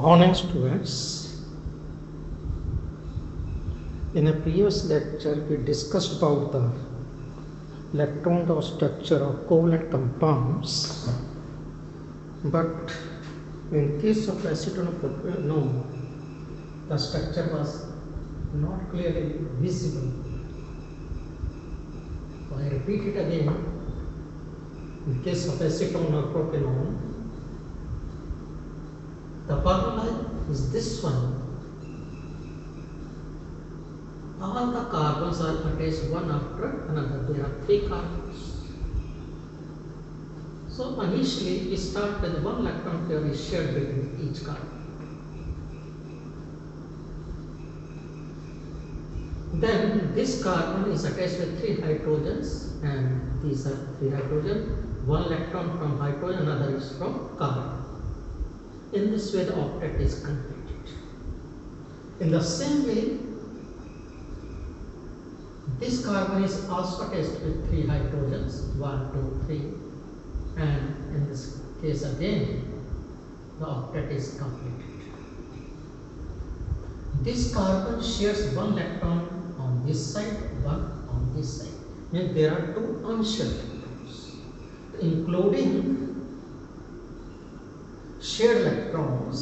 Morning students, in a previous lecture we discussed about the electron structure of covalent compounds, but in case of acetone of propionol the structure was not clearly visible. So I repeat it again. In case of acetone or propanol, the formula is this one. All the carbons are attached one after another. There are 3 carbons. So initially we start with one electron pair is shared between each carbon. Then this carbon is attached with 3 hydrogens, and these are 3 hydrogen. One electron from hydrogen, another is from carbon. In this way the octet is completed. In the same way, this carbon is also attached with 3 hydrogens, 1, 2, 3, and in this case again the octet is completed. This carbon shares one electron on this side, one on this side. Means there are 2 unshared electrons, including shared electrons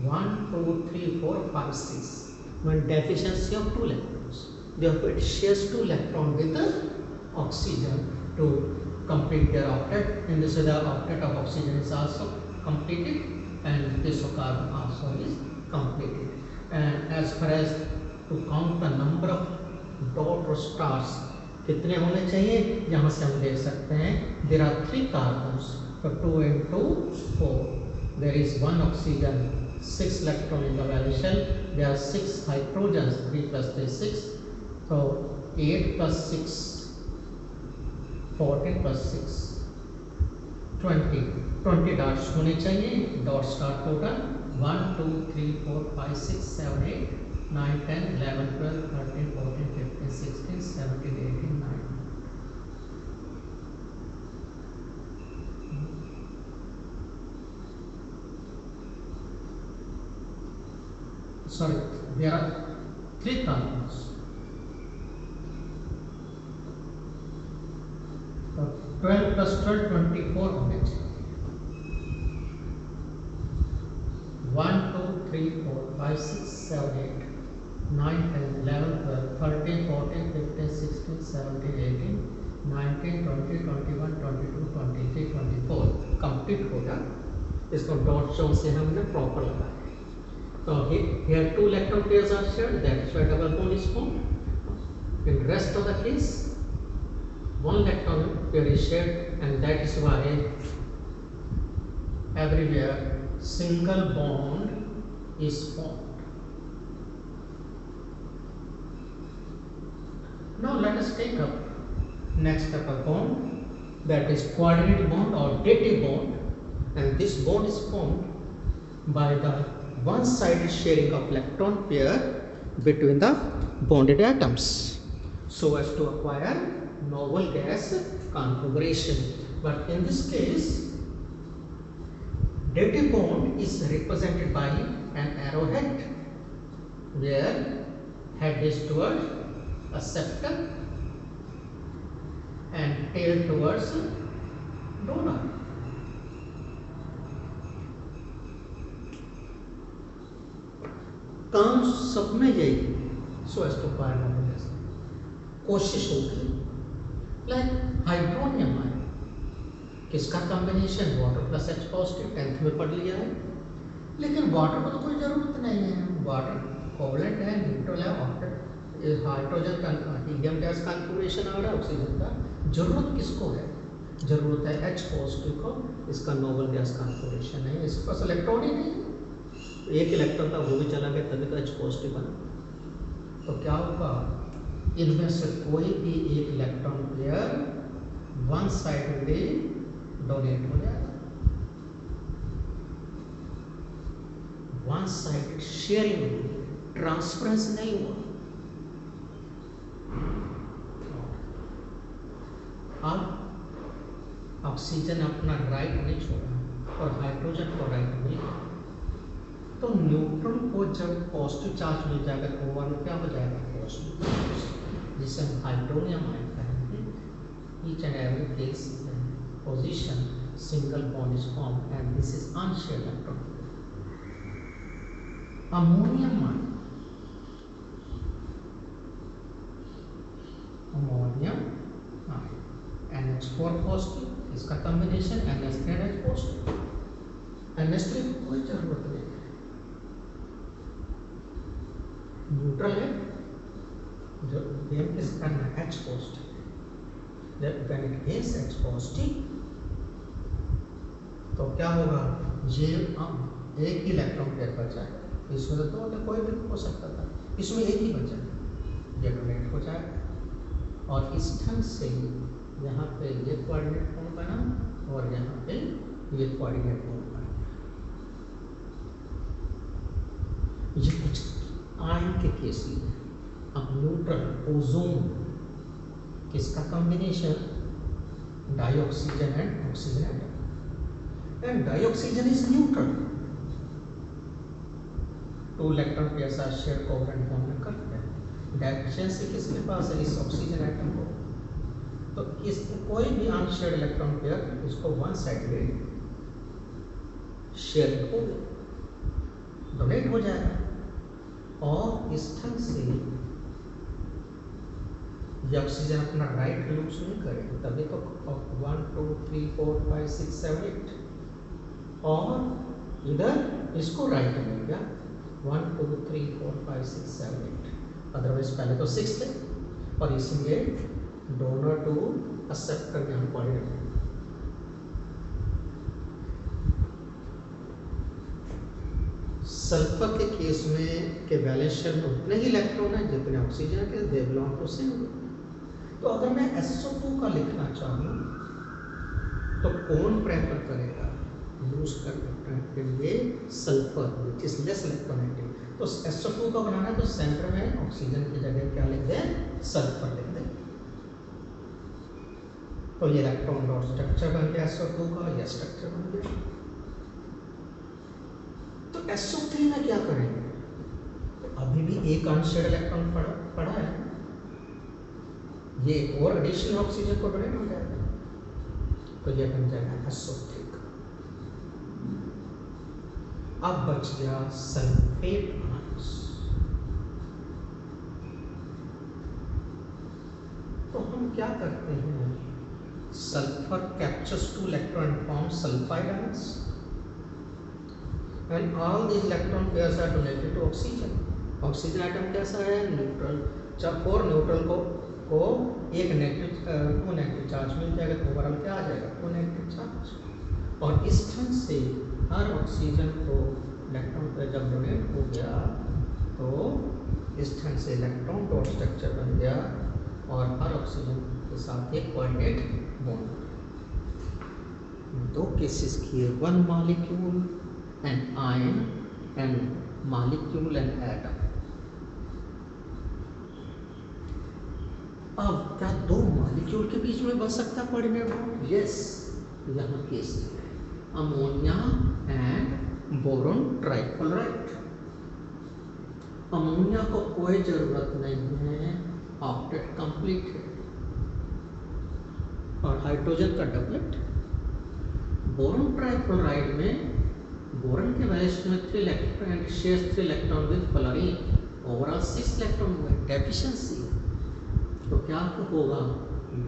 1, 2, 3, 4, 5, 6. One deficiency of 2 electrons. Therefore, it shares 2 electrons with the oxygen to complete their octet. In this way, the octet of oxygen is also completed, and this of carbon also is completed. And as far as to count the number of dot or stars कितने होने चाहिए, यहाँ से हम देख सकते हैं there are 3 carbons. So 2 into 4. There is 1 oxygen, 6 electron in the valence shell. There are 6 hydrogens, 3 plus 3 6. So 8 plus 6, 14 plus 6, 20. 20 dots होने चाहिए. Dot star total 1, 2, 3, 4, 5, 6, 7, 8, 9, 10, 11, 12, 13, 14, 15, 16, 17, 18, 19. Sorry, there are 3 carbons. So 12 plus 12, 24 होने चाहिए. 1, 2, 3, 4, 5, 6, 7, 8, 9, 10, 11, 12, 13, 14, 15, 16, 17, 18, 19, 20, 21, 22, 23, 24. कंप्लीट होगा. इसको dot zone से हमने proper लगाया. So here 2 electron pairs are shared. That is why double bond is formed. In rest of the case, 1 electron pair is shared, and that is why everywhere single bond is formed. Now let us take up next type of bond, that is coordinate bond or dative bond, and this bond is formed by the one-sided sharing of electron pair between the bonded atoms so as to acquire noble gas configuration. But in this case, dative bond is represented by an arrowhead, where head is towards acceptor and tail towards donor. काम सब में यही सो S to pier कोशिश होगी. Like hydronium ion, किसका combination water plus H positive 10th में पढ़ लिया है. लेकिन वाटर को तो कोई ज़रूरत नहीं है. वाटर कोवलेंट है, न्यूट्रल है, ऑक्टेट हाइड्रोजन का हीलियम गैस कॉन्फ़िगरेशन आ रहा है. ऑक्सीजन का जरूरत किसको है? जरूरत है H पॉजिटिव को. इसका नोबल गैस कॉन्फ़िगरेशन है. इसके पास इलेक्ट्रॉन ही नहीं. एक इलेक्ट्रॉन था, वो भी चला गया, तभी तो H पॉजिटिव बना. तो क्या होगा? इनमें से कोई भी एक electron pair one sidedly donate हो जाएगा. वन साइडेड शेयरिंग, ट्रांसफरेंस नहीं हुआ. अब ऑक्सीजन अपना राइट नहीं छोड़ा और हाइड्रोजन को राइट मिल गया. तो न्यूट्रॉन को जब पॉजिटिव चार्ज मिल जाएगा तो ओवरऑल क्या हो जाएगा, पॉजिटिव चार्ज, जिसे हम हाइड्रोनियम आयन कहेंगे। Each and every case position single bond is form and this is unshared electron. Ammonium ion, ammonium ion NH4 positive, इसका कॉम्बिनेशन NH3 पॉजिटिव। NH3 की कोई जरूरत नहीं है, न्यूट्रल है, जो गेम किस करना है, H पॉजिटिव। जब when it is H positive तो क्या होगा, ये एक ही इलेक्ट्रॉन पेयर बचा है, इसमें तो दो कोई भी हो सकता था, इसमें एक ही बचा है, ये डोनेट हो जाएगा। और इस ढंग से यहाँ पे ये कोऑर्डिनेट बॉन्ड बना और यहाँ पे ये कोऑर्डिनेट बॉन्ड बना। ये कुछ आयन के केस लिए। अब न्यूट्रल ओजोन, किसका combination, dioxygen and oxygen atom, and dioxygen is neutral, 2 electron के साथ शेयर कोवलेंट बॉन्ड में करते हैं। डेफिशिएंसी किसके पास है, इस ऑक्सीजन एटम को, तो इस कोई भी अनशेयर्ड इलेक्ट्रॉन पेयर इसको वन साइडेड शेयर हो डोनेट हो जाएगा। और इस ढंग से ये ऑक्सीजन अपना राइट लूप्स नहीं करेगा, तभी तो 1 2 3 4 5 6 7 8, और इधर इसको राइट मिल गया 1 2 3 4 5 6 7 8, अदरवाइज पहले तो 6 थे, और इसलिए डोनर टू एक्सेप्टर यहाँ कोऑर्डिनेट। सल्फर के केस में के वैलेंस शेल में उतने ही इलेक्ट्रॉन है जितने ऑक्सीजन के, they belong to same group. तो अगर मैं SO2 का लिखना चाहूँ तो कौन प्रेफर करेगा, यूज करने के लिए sulphur which is less electronegative. तो SO2 का बनाना है तो सेंटर में ऑक्सीजन की जगह क्या लिख दें, सल्फर लिख दें। तो ये इलेक्ट्रॉन डॉट स्ट्रक्चर बन गया SO2 का, यह स्ट्रक्चर बन गया। तो SO3 में क्या करेंगे, तो अभी भी एक अनशेयर्ड इलेक्ट्रॉन पड़ा है, ये और एडिशनल ऑक्सीजन को डोनेट हो जाएगा, तो ये बन जाएगा SO3 का। अब बच गया सल्फेट आयंस। तो हम क्या करते हैं, sulphur captures 2 electron and forms sulfide ions, and all these electron pairs are donated to oxygen. Oxygen atom कैसा है, न्यूट्रल। जब 4 न्यूट्रल को एक नेगेटिव चार्ज मिल जाएगा तो ओवरऑल क्या आ जाएगा, 2 नेगेटिव चार्ज। और इस ढंग से हर ऑक्सीजन को इलेक्ट्रॉन पेयर जब डोनेट हो गया तो इस ढंग से इलेक्ट्रॉन डॉट स्ट्रक्चर बन गया और हर ऑक्सीजन के साथ एक कोऑर्डिनेट बॉन्ड। 2 केसेस किए, 1 molecule and ion and molecule and atom. अब क्या 2 मॉलिक्यूल के बीच में बन सकता कोऑर्डिनेट बॉन्ड? यस, यहाँ case ammonia and boron trichloride. Ammonia को कोई जरूरत नहीं है, ऑक्टेट कंप्लीट है और हाइड्रोजन का डबलेट। बोरोन ट्राइक्लोराइड में बोरन के वैलेंस में 3 electron and shares 3 electron with fluorine, overall 6 electron हुए, डेफिशिएंसी। तो क्या होगा,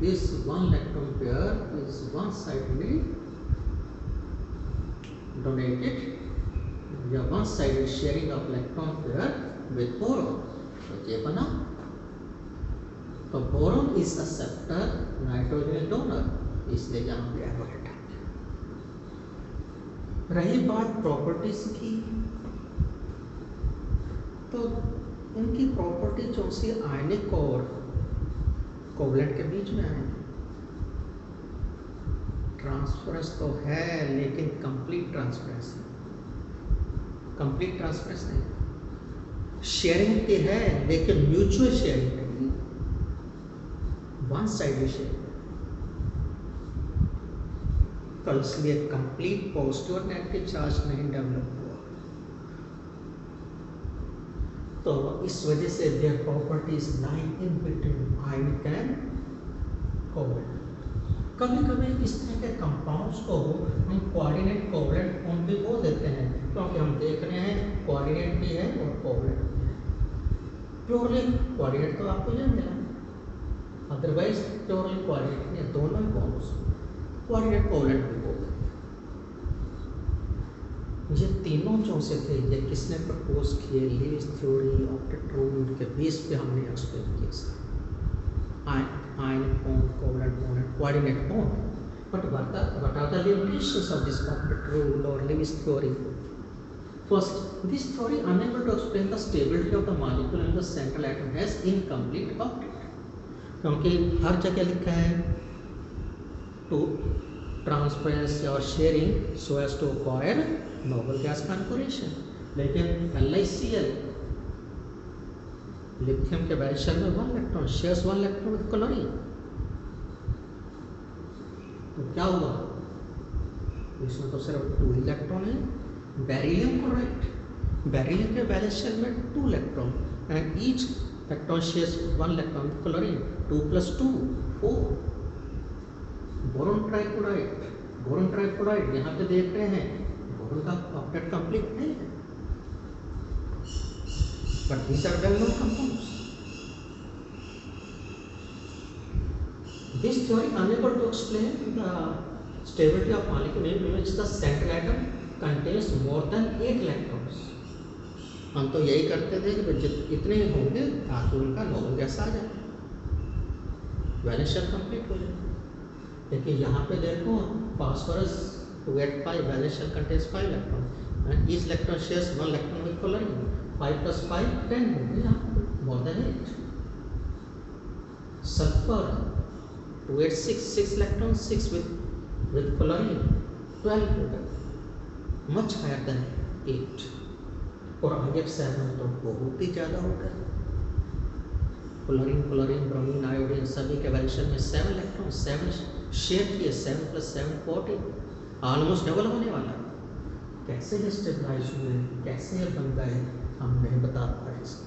this 1 electron pair is one sidely donated या one sided sharing of electron pair with boron, तो ये बना। तो boron is acceptor, nitrogen donor, इसलिए यहाँ पे एरो हटा। रही बात प्रॉपर्टीज की, तो इनकी प्रॉपर्टी जो सी आयनिक और कोवलेंट के बीच में है, ट्रांसफरेंस तो है लेकिन कंप्लीट ट्रांसफरेंस नहीं। शेयरिंग तो है लेकिन म्यूचुअल शेयरिंग नहीं, वन साइडेड शेयरिंग। तो इसलिए कंप्लीट पॉजिटिव और नेगेटिव चार्ज नहीं डेवलप हुआ। तो इस वजह से their properties lie in between ionic and covalent. कभी कभी इस तरह के कंपाउंड्स को हम कोऑर्डिनेट कोवलेंट फॉर्म पे बोल देते हैं, क्योंकि हम देख रहे हैं कोऑर्डिनेट भी है और कोवलेंट भी है। प्योरली कोऑर्डिनेट तो आपको यह मिला, अदरवाइज प्योरली कोऑर्डिनेट ये दोनों कॉम्स कोऑर्डिनेट कोवलेंट भी बोल देते हैं। ये तीनों जो से थे ये किसने प्रपोज किए? लीविस थ्योरी, ऑक्टेट रूल के बेस पे हमने एक्सप्लेन किया sir. Ionic bond, covalent bond, and coordinate bond. But what are the limitations of this octet rule or Lewis theory? First, this theory unable to explain the stability of the molecule in the central atom as incomplete octet. क्योंकि हर जगह लिखा है to transference or sharing so as to acquire noble gas configuration, लेकिन LiCl lithium के barrel shell में 1 electron shares 1 electron with chlorine. तो क्या हुआ? इसमें तो सिर्फ 2 इलेक्ट्रॉन है। बेरिलियम को राइट, बेरिलियम के बैरल शेल में 2 electron and each electron shares 1 electron with chlorine, 2 + 2 4। Boron trichloride, boron trichloride यहाँ पे देख रहे हैं बोरॉन का ऑक्टेट कंप्लीट नहीं है, but these are well known compounds. This theory unable to explain the stability of molecule in which the central atom contains more than 8 electrons. हम तो यही करते थे कि इतने होंगे धातु उनका नोबल गैस आ जाए, वैलेंस शेल कंप्लीट हो जाए। लेकिन यहाँ पे देखो phosphorus 285 valence shell contains 5 electrons and each electron shares 1 electron with chlorine. 5 + 5 10 हो गया, more than 8. Sulphur 286 6 electron 6 with chlorine 12 हो गया, much higher than 8। और IF7 तो बहुत ही ज़्यादा हो गया। क्लोरीन ब्रोमीन आयोडीन सभी के वैल्यूशन में 7 इलेक्ट्रॉन 7 शेयर किए, 7 + 7 14, ऑलमोस्ट डबल होने वाला। कैसे ये स्टेबलाइज हुए, कैसे ये बन गए, हम नहीं बता पा रहे इसके।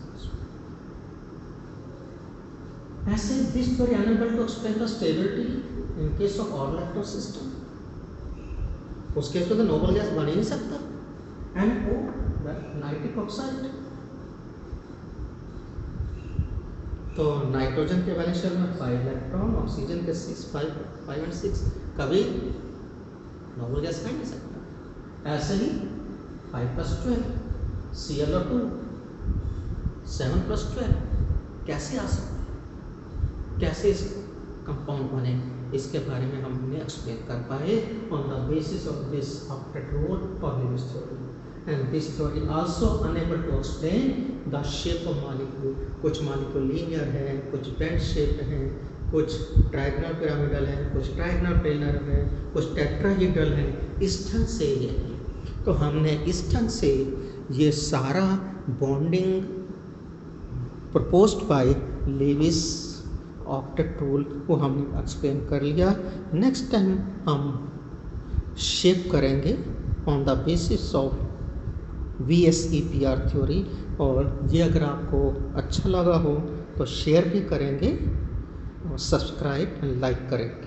ऐसे this theory unable to explain the stability in case of all electron system. उस केस में तो नोबल गैस बन ही नहीं सकता। NO नाइट्रिक ऑक्साइड, तो नाइट्रोजन के वैलेंस शेल में 5 इलेक्ट्रॉन, ऑक्सीजन के 6 5 और 6, कभी नोबल गैस बन नहीं सकता। ऐसे ही 5 + 12 ClO2 7 + 12 कैसे आ सकता है, कैसे इस कंपाउंड बने, इसके बारे में हमने एक्सप्लेन कर पाए on the basis of this octet rule और Lewis theory. And this theory also enable to explain the shape of molecule. कुछ मॉलिक्यूल लीनियर है, कुछ बेंड शेप है, कुछ ट्रायगोनल पिरामिडल है, कुछ ट्रायगोनल प्लेनर है, कुछ टेट्राहेड्रल है। इस ढंग से ये है। तो हमने इस ढंग से ये सारा bonding proposed by Lewis octet rule को हमने एक्सप्लेन कर लिया। नेक्स्ट टाइम हम शेप करेंगे on the basis of VSEPR theory. और ये अगर आपको अच्छा लगा हो तो शेयर भी करेंगे और सब्सक्राइब एंड लाइक करेंगे।